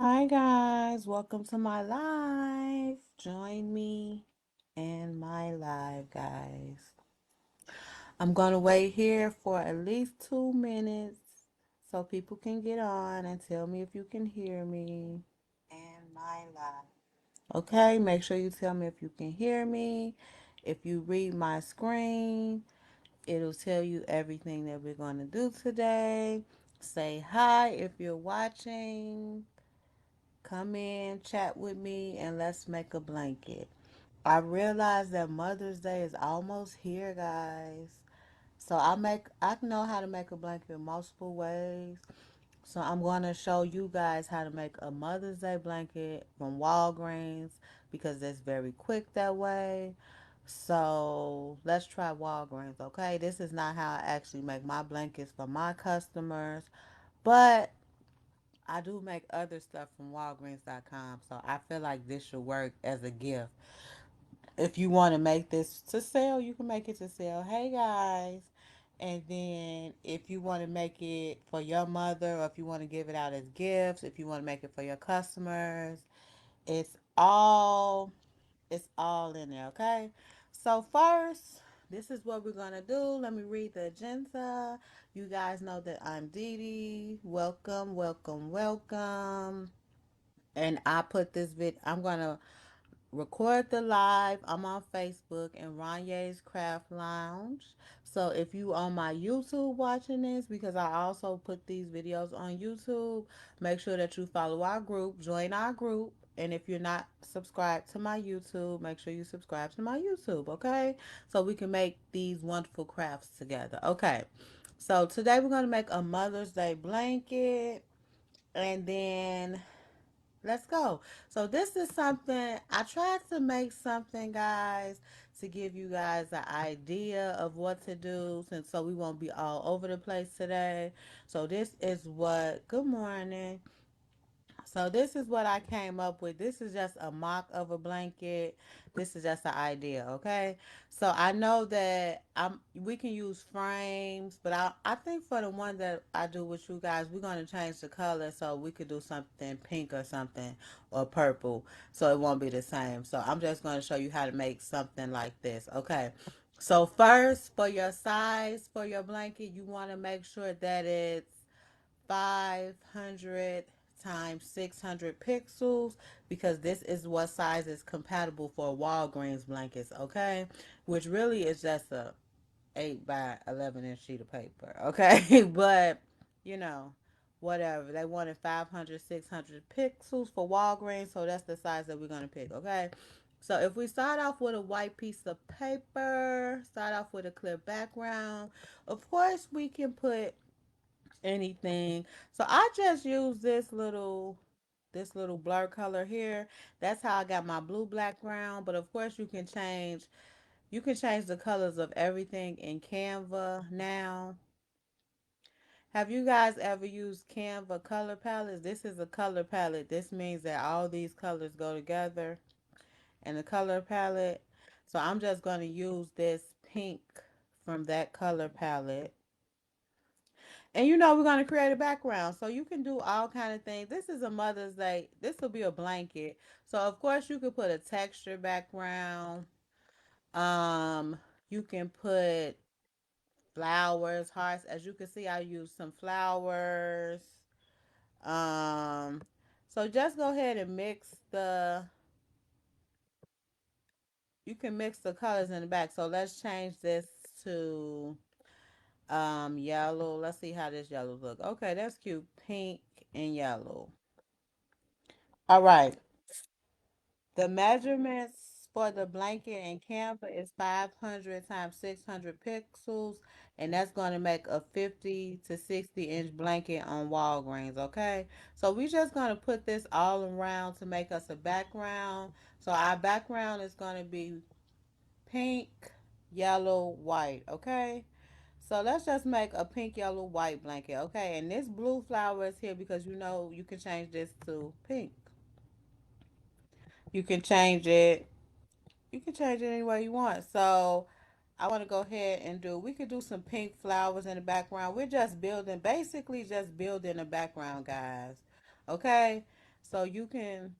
Hi guys, welcome to my live. Join me in my live, guys. I'm gonna wait here for at least 2 minutes so people can get on and tell me if you can hear me in my live. Okay, make sure you tell me if you can hear me. If you read my screen, it'll tell you everything that we're gonna do today. Say hi if you're watching. Come in, chat with me, and let's make a blanket. I realize that Mother's Day is almost here, guys. So I know how to make a blanket in multiple ways. So I'm going to show you guys how to make a Mother's Day blanket from Walgreens because it's very quick that way. So let's try Walgreens, okay? This is not how I actually make my blankets for my customers, but I do make other stuff from Walgreens.com, so I feel like this should work as a gift. If you want to make this to sell, you can make it to sell. Hey guys. And then if you want to make it for your mother or if you want to give it out as gifts, if you want to make it for your customers, it's all it's all in there, okay? So first, this is what we're gonna do. Let me read the agenda. You guys know that I'm Dee Dee. Welcome, welcome, welcome. And I put this I'm gonna record the live. I'm on Facebook and Ranye's Craft Lounge. So if you on my YouTube watching this, because I also put these videos on YouTube, make sure that you follow our group, join our group. And if you're not subscribed to my YouTube, make sure you subscribe to my YouTube, okay? So we can make these wonderful crafts together. Okay. So today we're going to make a Mother's Day blanket. And then let's go. So this is something I tried to make something, guys, to give you guys an idea of what to do, since so we won't be all over the place today. So this is what. Good morning. So this is what I came up with. This is just a mock of a blanket. This is just an idea, okay? So I know that we can use frames, but I think for the one that I do with you guys, we're gonna change the color so we could do something pink or something or purple, so it won't be the same. So I'm just gonna show you how to make something like this, okay? So first, for your size for your blanket, you want to make sure that it's 500 times 600 pixels because this is what size is compatible for Walgreens blankets, okay? Which really is just a 8 by 11-inch sheet of paper, okay? But, you know, whatever. They wanted 500, 600 pixels for Walgreens, so that's the size that we're going to pick, okay? So if we start off with a white piece of paper, start off with a clear background, of course we can put anything. So I just use this little blur color here. That's how I got my blue background. But of course you can change the colors of everything in Canva now. Have you guys ever used Canva color palettes? This is a color palette. This means that all these colors go together in the color palette. So I'm just going to use this pink from that color palette. And we're gonna create a background. So you can do all kind of things. This is a Mother's Day. This will be a blanket. So of course you could put a texture background. Um, you can put flowers, hearts. As you can see, I used some flowers. Um, so just go ahead and you can mix the colors in the back. So let's change this to yellow. Let's see how this yellow look. Okay, that's cute. Pink and yellow. All right. The measurements for the blanket in Canva is 500 times 600 pixels, and that's going to make a 50 to 60-inch blanket on Walgreens, okay? So we just going to put this all around to make us a background. So our background is going to be pink, yellow, white, okay? So let's just make a pink, yellow, white blanket, okay? And this blue flower is here because you can change this to pink. You can change it any way you want. So I want to go ahead and we could do some pink flowers in the background. We're just building, basically just building a background, guys. Okay. So you can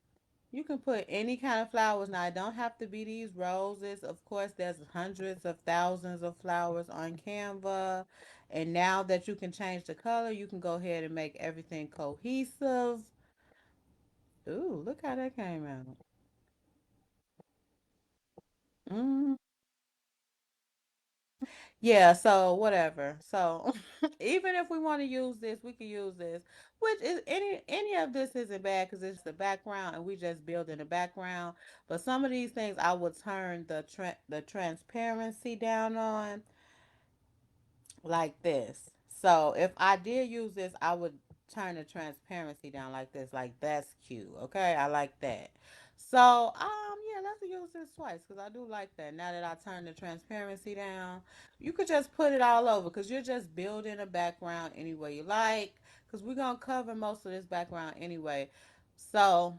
put any kind of flowers. Now, it don't have to be these roses. Of course, there's hundreds of thousands of flowers on Canva. And now that you can change the color, you can go ahead and make everything cohesive. Ooh, look how that came out. Mm. Yeah, so whatever. So even if we want to use this, we can use this. Which is any of this isn't bad because it's the background and we just build in the background. But some of these things I would turn the transparency down on like this. So if I did use this, I would turn the transparency down like this. Like that's cute. Okay, I like that. So yeah, let's use this twice because I do like that. Now that I turn the transparency down, you could just put it all over because you're just building a background any way you like. Because we're gonna cover most of this background anyway. So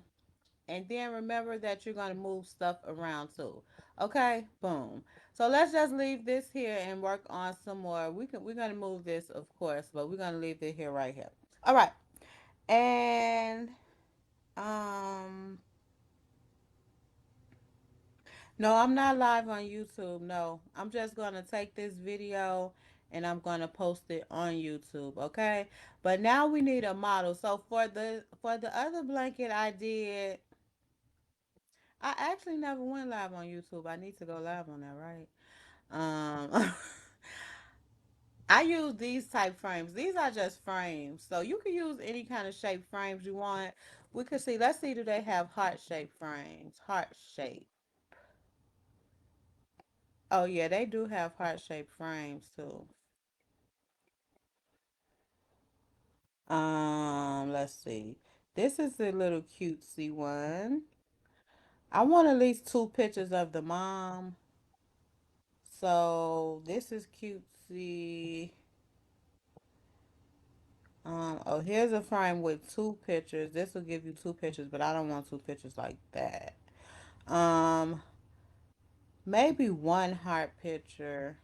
and then remember that you're going to move stuff around too. Okay? Boom. So let's just leave this here and work on some more. We're going to move this, of course, but we're going to leave it here right here. All right. And um no, I'm not live on YouTube. No. I'm just going to take this video and I'm going to post it on YouTube, okay? But now we need a model. So for the other blanket I did, I actually never went live on YouTube. I need to go live on that, right? I use these type frames. These are just frames. So you can use any kind of shape frames you want. We could see, let's see, do they have heart shape frames? Heart shape. Oh yeah, they do have heart shape frames too. Let's see. This is the little cutesy one. I want at least two pictures of the mom. So this is cutesy. Oh, here's a frame with two pictures. This will give you two pictures, but I don't want two pictures like that. Um, maybe one heart picture.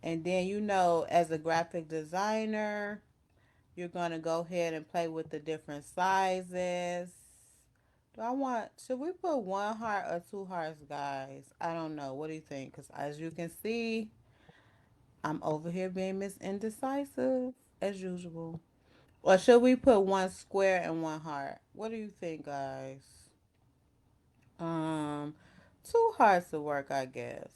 And then, as a graphic designer, you're going to go ahead and play with the different sizes. Should we put one heart or two hearts, guys? I don't know. What do you think? Because as you can see, I'm over here being indecisive as usual. Or should we put one square and one heart? What do you think, guys? Um, two hearts will work, I guess.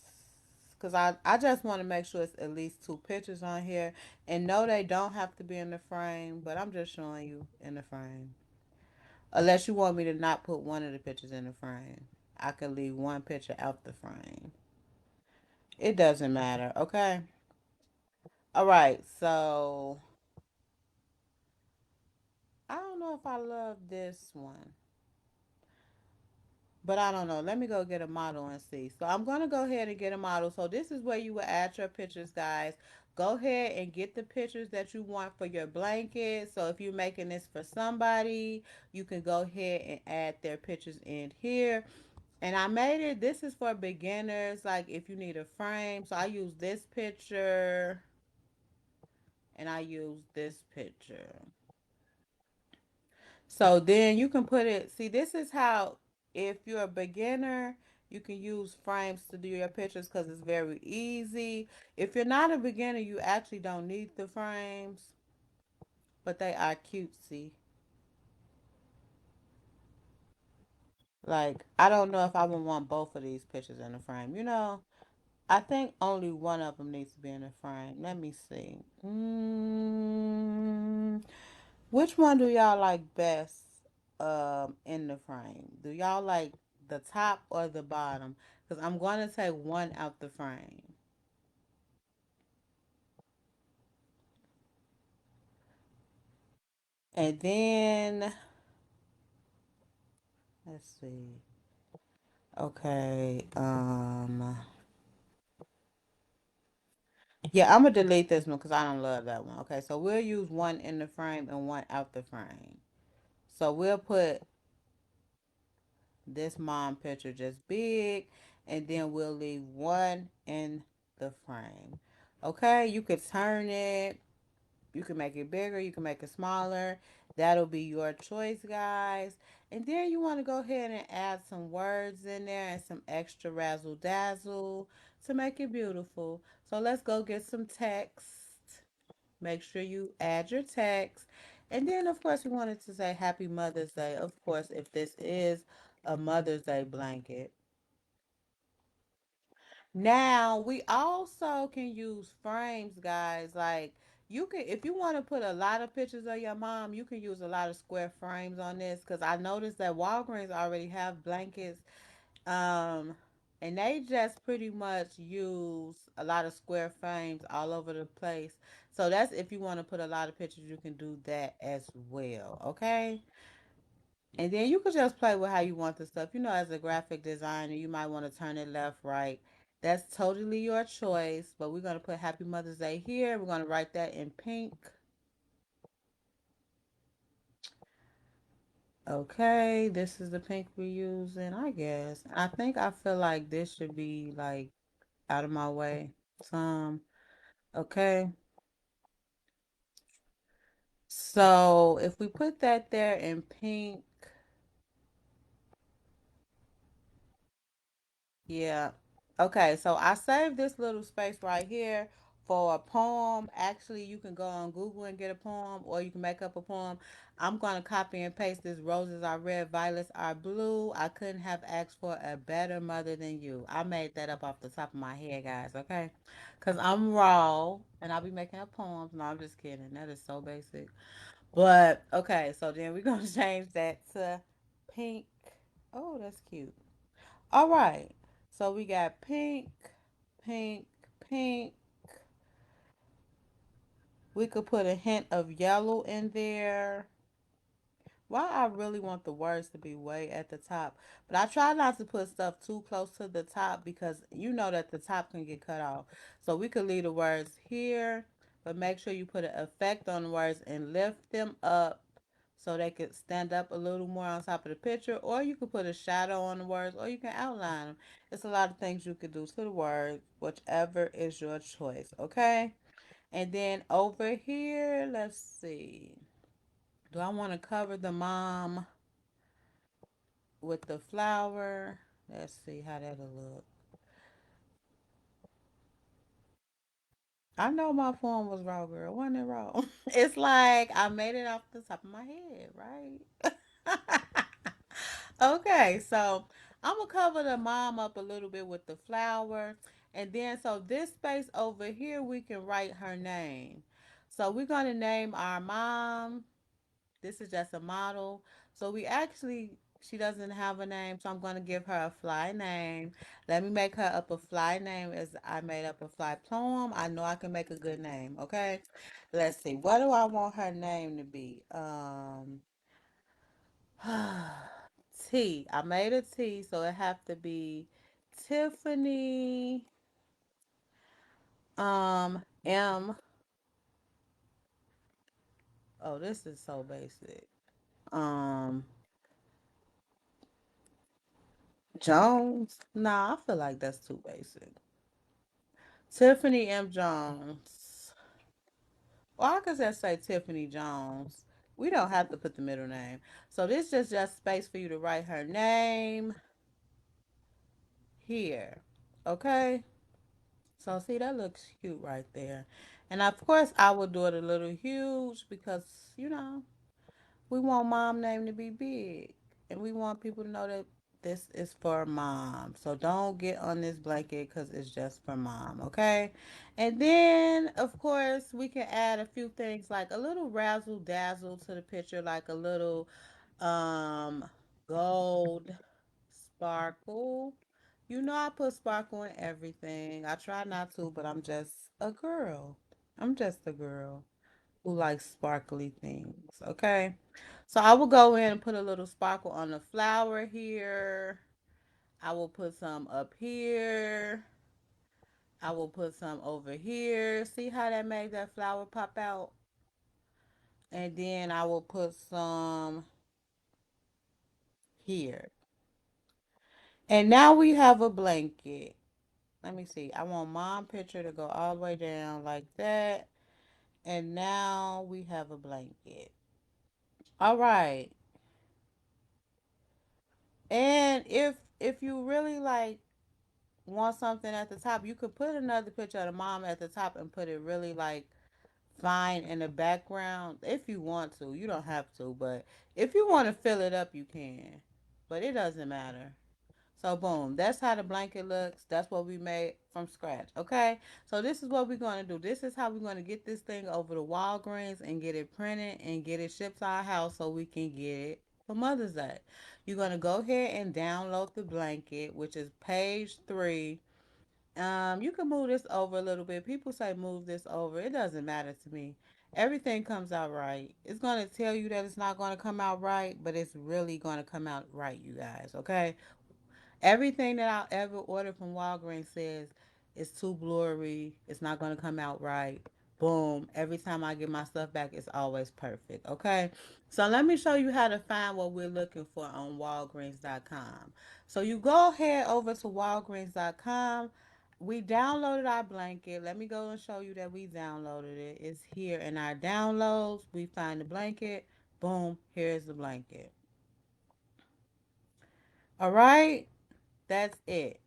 Cause I just want to make sure it's at least two pictures on here, and no, they don't have to be in the frame. But I'm just showing you in the frame. Unless you want me to not put one of the pictures in the frame, I could leave one picture out the frame. It doesn't matter. Okay. All right. So I don't know if I love this one. But I don't know. Let me go get a model and see. So I'm going to go ahead and get a model. So this is where you will add your pictures, guys. Go ahead and get the pictures that you want for your blanket. So if you're making this for somebody, you can go ahead and add their pictures in here. And I made it. This is for beginners, like if you need a frame. So I use this picture and I use this picture. So then you can put it, see, this is how, if you're a beginner, you can use frames to do your pictures because it's very easy. If you're not a beginner, you actually don't need the frames, but they are cutesy. Like, I don't know if I would want both of these pictures in the frame. I think only one of them needs to be in the frame. Let me see. Which one do y'all like best in the frame? Do y'all like the top or the bottom? Because I'm going to take one out the frame. And then, let's see. Okay. Yeah, I'm going to delete this one because I don't love that one. Okay, so we'll use one in the frame and one out the frame. So we'll put this mom picture just big, and then we'll leave one in the frame. Okay, you could turn it. You can make it bigger, you can make it smaller. That'll be your choice, guys. And then you want to go ahead and add some words in there and some extra razzle dazzle to make it beautiful. So let's go get some text. Make sure you add your text. And then, of course, we wanted to say Happy Mother's Day. Of course, if this is a Mother's Day blanket. Now, we also can use frames, guys. Like, you can, if you want to put a lot of pictures of your mom, you can use a lot of square frames on this. Because I noticed that Walgreens already have blankets. Um, and they just pretty much use a lot of square frames all over the place. So that's if you want to put a lot of pictures, you can do that as well. Okay. And then you could just play with how you want the stuff. You know, as a graphic designer, you might want to turn it left, right. That's totally your choice. But we're going to put Happy Mother's Day here. We're going to write that in pink. Okay, this is the pink we're using, I guess. I think I feel like this should be like out of my way. Some. Okay. So if we put that there in pink, yeah. Okay, so I saved this little space right here for a poem. Actually, you can go on Google and get a poem, or you can make up a poem. I'm going to copy and paste this. Roses are red, violets are blue. I couldn't have asked for a better mother than you. I made that up off the top of my head, guys, okay? Because I'm raw and I'll be making up poems. No, I'm just kidding. That is so basic. But, okay, so then we're going to change that to pink. Oh, that's cute. All right. So we got pink, pink, pink. We could put a hint of yellow in there. Why I really want the words to be way at the top. But I try not to put stuff too close to the top because you know that the top can get cut off. So we could leave the words here, but make sure you put an effect on the words and lift them up so they could stand up a little more on top of the picture. Or you could put a shadow on the words or you can outline them. It's a lot of things you could do to the words, whichever is your choice, okay? And then over here, let's see. Do I want to cover the mom with the flower? Let's see how that'll look. I know my form was raw, girl. Wasn't it raw? It's like I made it off the top of my head, right? Okay, so I'm gonna cover the mom up a little bit with the flower. And then, so this space over here, we can write her name. So we're gonna name our mom. This is just a model. So we actually, she doesn't have a name, so I'm going to give her a fly name. Let me make her up a fly name as I made up a fly poem. I know I can make a good name, okay? Let's see. What do I want her name to be? T. I made a T, so it have to be Tiffany M. Oh, this is so basic. Um Jones? Nah, I feel like that's too basic. Tiffany M. Jones. Or I could just say Tiffany Jones. We don't have to put the middle name. So this is just space for you to write her name here. Okay? So see, that looks cute right there. And of course, I will do it a little huge because, you know, we want mom name to be big. And we want people to know that this is for mom. So don't get on this blanket because it's just for mom, okay? And then, of course, we can add a few things like a little razzle dazzle to the picture, like a little um gold sparkle. You know I put sparkle in everything. I try not to, but I'm just a girl. I'm just a girl who likes sparkly things. Okay. So I will go in and put a little sparkle on the flower here. I will put some up here. I will put some over here. See how that made that flower pop out? And then I will put some here. And now we have a blanket. Let me see. I want mom picture to go all the way down like that. And now we have a blanket. All right. And if you really like want something at the top, you could put another picture of the mom at the top and put it really like fine in the background if you want to. You don't have to, but if you want to fill it up, you can. But it doesn't matter. So boom, that's how the blanket looks. That's what we made from scratch. Okay. So this is what we're gonna do. This is how we're gonna get this thing over to Walgreens and get it printed and get it shipped to our house so we can get it for Mother's Day. You're gonna go ahead and download the blanket, which is page 3. You can move this over a little bit. People say move this over. It doesn't matter to me. Everything comes out right. It's gonna tell you that it's not gonna come out right, but it's really gonna come out right, you guys. Okay. Everything that I'll ever order from Walgreens says it's too blurry. It's not going to come out right. Boom. Every time I get my stuff back, it's always perfect. Okay. So let me show you how to find what we're looking for on Walgreens.com. So you go ahead over to Walgreens.com. We downloaded our blanket. Let me go and show you that we downloaded it. It's here in our downloads. We find the blanket. Boom. Here's the blanket. All right. That's it.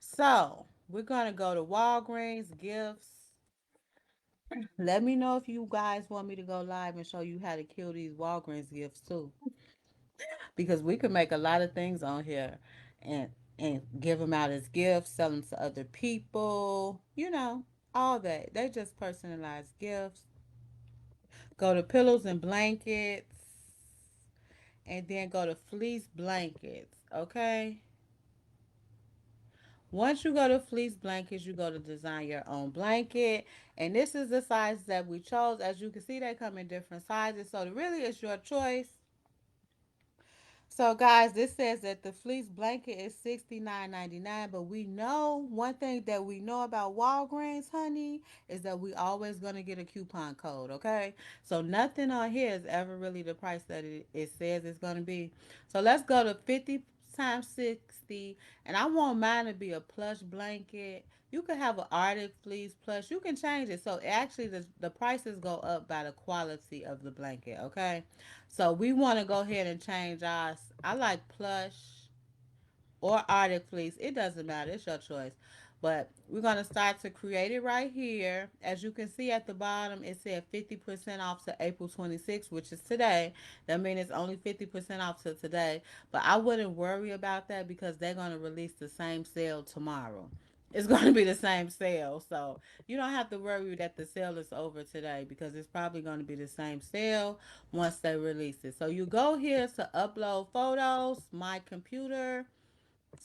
So we're gonna go to Walgreens gifts. Let me know if you guys want me to go live and show you how to kill these Walgreens gifts too, because we can make a lot of things on here, and give them out as gifts, sell them to other people. All that. They just personalized gifts. Go to pillows and blankets, and then go to fleece blankets. Okay. Once you go to fleece blankets, you go to design your own blanket. And this is the size that we chose. As you can see, they come in different sizes. So really, it's your choice. So, guys, this says that the fleece blanket is $69.99. But we know one thing that we know about Walgreens, honey, is that we always going to get a coupon code, okay? So, nothing on here is ever really the price that it says it's going to be. So, let's go to 50 times 60. And I want mine to be a plush blanket. You can have an Arctic fleece plush. You can change it. So, actually, the prices go up by the quality of the blanket, okay? So we want to go ahead and change ours. I like plush or Arctic fleece. It doesn't matter. It's your choice. But we're going to start to create it right here. As you can see at the bottom, it said 50% off to April 26th, which is today. That means it's only 50% off to today. But I wouldn't worry about that because they're going to release the same sale tomorrow. It's going to be the same sale. So you don't have to worry that the sale is over today because it's probably going to be the same sale once they release it. So you go here to upload photos, my computer,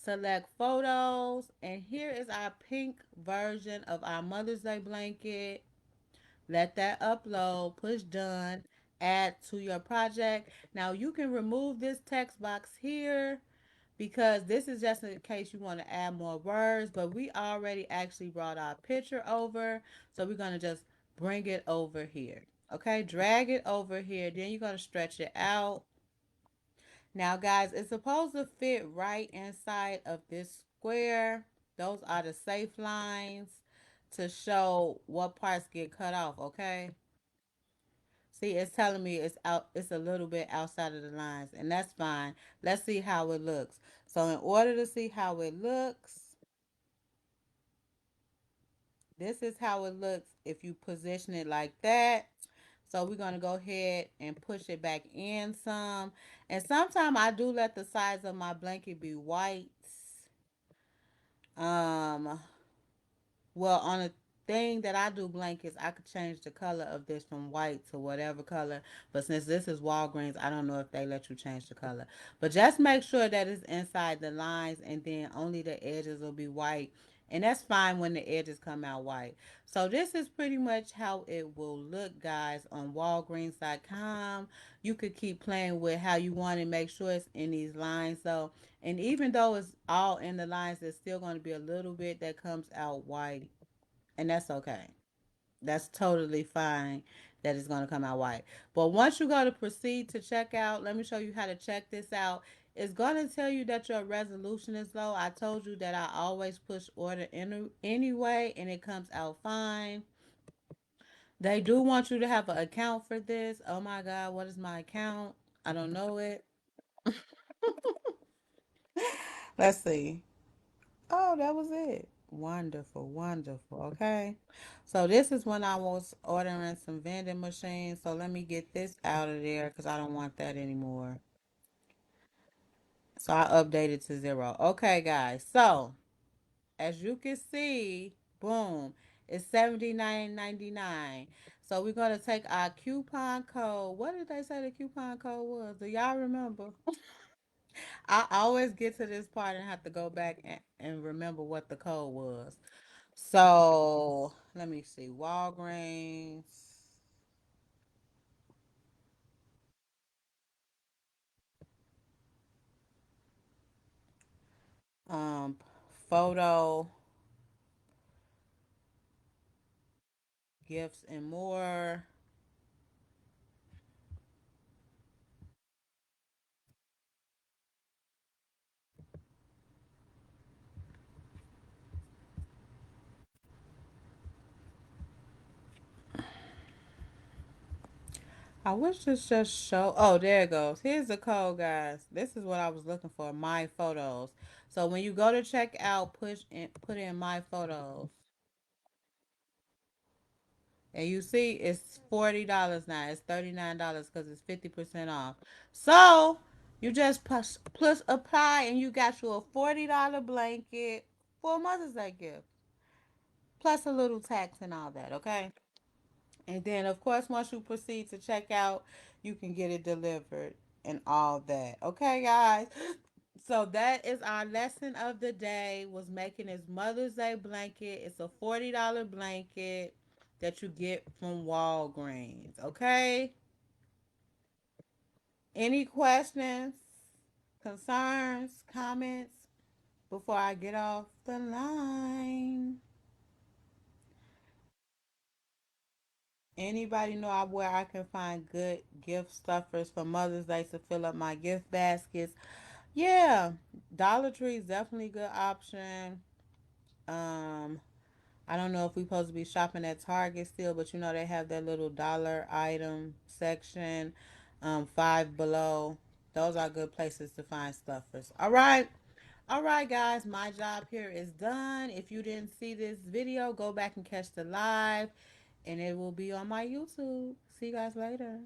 select photos, and here is our pink version of our Mother's Day blanket. Let that upload, push done, add to your project. Now you can remove this text box here because this is just in case you want to add more words, but we already actually brought our picture over, so we're going to just bring it over here. Okay, drag it over here, then you're going to stretch it out. Now, guys, it's supposed to fit right inside of this square. Those are the safe lines to show what parts get cut off, okay? See, it's telling me it's a little bit outside of the lines, and that's fine. Let's see how it looks. So in order to see how it looks, this is how it looks if you position it like that. So we're going to go ahead and push it back in some. And sometimes I do let the sides of my blanket be white. Um, Well, on a thing that I do blankets, I could change the color of this from white to whatever color. But since this is Walgreens, I don't know if they let you change the color. But just make sure that it's inside the lines and then only the edges will be white. And that's fine when the edges come out white. So this is pretty much how it will look, guys, on Walgreens.com. You could keep playing with how you want to make sure it's in these lines, though. And even though it's all in the lines, there's still going to be a little bit that comes out white. And that's okay. That's totally fine that it's going to come out white. But once you go to proceed to checkout, let me show you how to check this out. It's going to tell you that your resolution is low. I told you that I always push order in anyway, and it comes out fine. They do want you to have an account for this. Oh my God, what is my account? I don't know it. Let's see. Oh, that was it. Wonderful, wonderful. Okay. So this is when I was ordering some vending machines. So let me get this out of there because I don't want that anymore. So I updated to 0. Okay, guys. So as you can see, boom, it's 79.99. So we're gonna take our coupon code. What did they say the coupon code was? Do y'all remember? I always get to this part and have to go back and remember what the code was. So let me see. Walgreens, um, photo, gifts and more. I wish this just show. Oh, there it goes. Here's the code, guys. This is what I was looking for. My photos. So when you go to checkout, put in my photos, and you see it's $40 now. It's $39 because it's 50% off. So you just plus apply, and you got you a $40 blanket for a Mother's Day gift, plus a little tax and all that. Okay. And then, of course, once you proceed to check out, you can get it delivered and all that. Okay, guys. So that is our lesson of the day. Was making his Mother's Day blanket. It's a $40 blanket that you get from Walgreens. Okay. Any questions, concerns, comments before I get off the line? Anybody know where I can find good gift stuffers for Mother's Day to fill up my gift baskets? Yeah, Dollar Tree is definitely a good option. Um, I don't know if we're supposed to be shopping at Target still, but you know they have that little dollar item section, Five Below. Those are good places to find stuffers. All right. All right, guys, my job here is done. If you didn't see this video, go back and catch the live, and it will be on my YouTube. See you guys later.